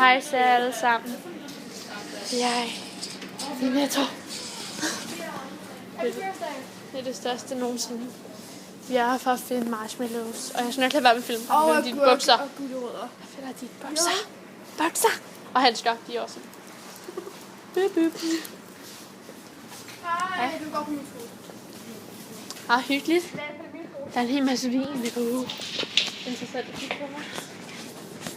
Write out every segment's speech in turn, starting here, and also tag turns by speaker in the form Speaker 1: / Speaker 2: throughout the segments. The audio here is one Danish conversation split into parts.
Speaker 1: Hej så alle sammen. Jeg er i Netto. Det er det største nogensinde. Vi er her for at finde marshmallows. Og jeg skal nok lade være med at filme på dine bukser. Jeg finder dine bukser. Og handsker, de er også.
Speaker 2: Hej, du går på min skole.
Speaker 1: Hyggeligt. Der er en hel masse vin. Interessant at kigge på mig.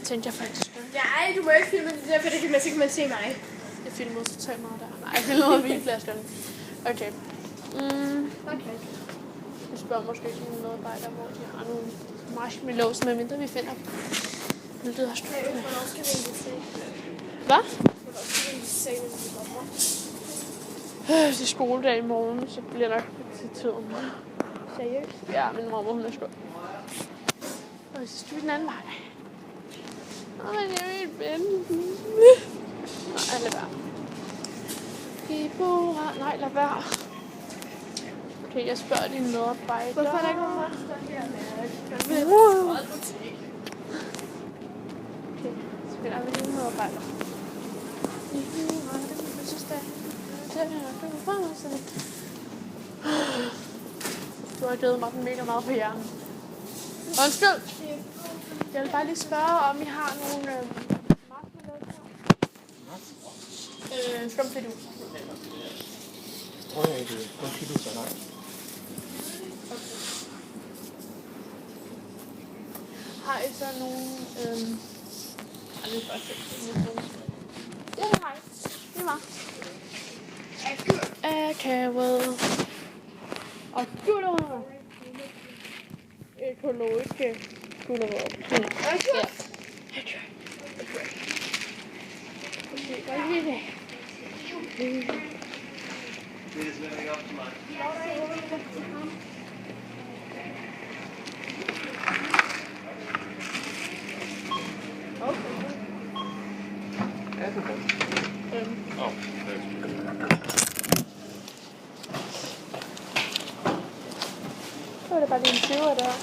Speaker 1: Tænkte jeg faktisk.
Speaker 2: Nej, du må ikke filme det der, for det kan man se mig.
Speaker 1: Jeg filmer totalt meget der. Nej, jeg filmer vinflaskerne. Okay. Jeg spørger måske ikke nogle medarbejdere, hvor de har nogle marshmallows, medmindre vi finder dem. Det lyder stort. Hvad? Det er skoledag i morgen, så bliver nok til tiden. Seriøst? Ja, min mormor, hun er skål. Og så skal vi den anden vej. Men jeg vil vente. Nej, lad være. Nej, lad være. Okay, jeg spørger dine medarbejdere.
Speaker 2: Hvorfor er der ikke nogen her?
Speaker 1: Okay, så finder vi dine medarbejdere. Du har givet mig den mega meget på hjernen. Undskyld. Jeg vil bare lige spørge, om I har nogle marshmallows her. Skumfidus.
Speaker 3: Tror jeg ikke, skumfidus er nej.
Speaker 1: Har I så nogle... Ja, hej. Det er mig. Akavet. Og gulerødder. Økologiske gulerødder. Ja. Okay, hvad er det? Så er det bare dine 20'er der.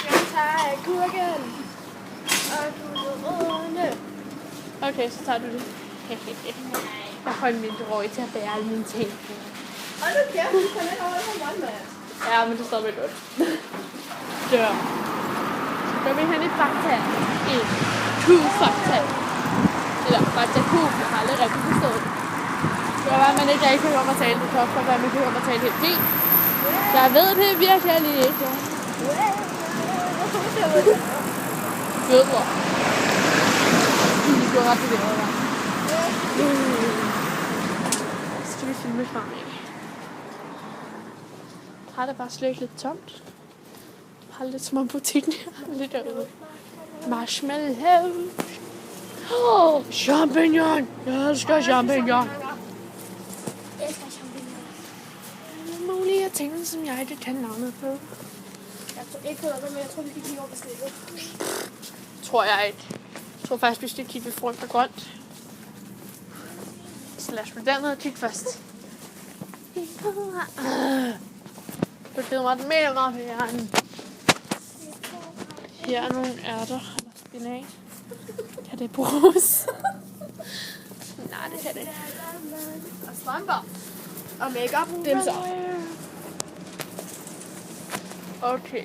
Speaker 2: Jeg tager kurken og gulerødderne.
Speaker 1: Okay, så tager du det. Jeg får en mindreårig til at bære alle mine ting.
Speaker 2: Hold nu kæft, du kan ikke holde for meget, mand.
Speaker 1: Ja, men det står vel godt. Dør. Så går vi hen i Fakta. I Q-Fakta. Eller Fakta Q. Jeg har aldrig rigtig forstået det. Det kan være, at man ikke rigtig kan høre mig tale. Det kan også være, at man kan høre mig tale helt fint. Jeg ved det virkelig ikke. Fødder. De går ret bevæget, hva'? Så skal vi filme fra mig. Har det bare slet ikke lidt tomt? Har lidt som om butikken her. Lidt derude. Marshmallow. Champignon. Jeg elsker champignon.
Speaker 2: Jeg elsker champignon.
Speaker 1: Alle mulige ting, som jeg ikke kan navnet på.
Speaker 2: Jeg tror ikke på det, men jeg tror, vi kan kigge over på stedet.
Speaker 1: Tror jeg ikke. Jeg tror faktisk, vi skal kigge lidt rundt og grønt. Så lad os på den her kigge først. Du gider mig den mega meget på hjernen. Her er nogle ærter eller spinat. Kan det bruges? Nej, det kan det ikke.
Speaker 2: Og strømper. Og makeup. Dem så.
Speaker 1: Okay.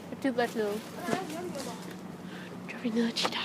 Speaker 1: Jeg gider ikke noget. Går vi ned og titter.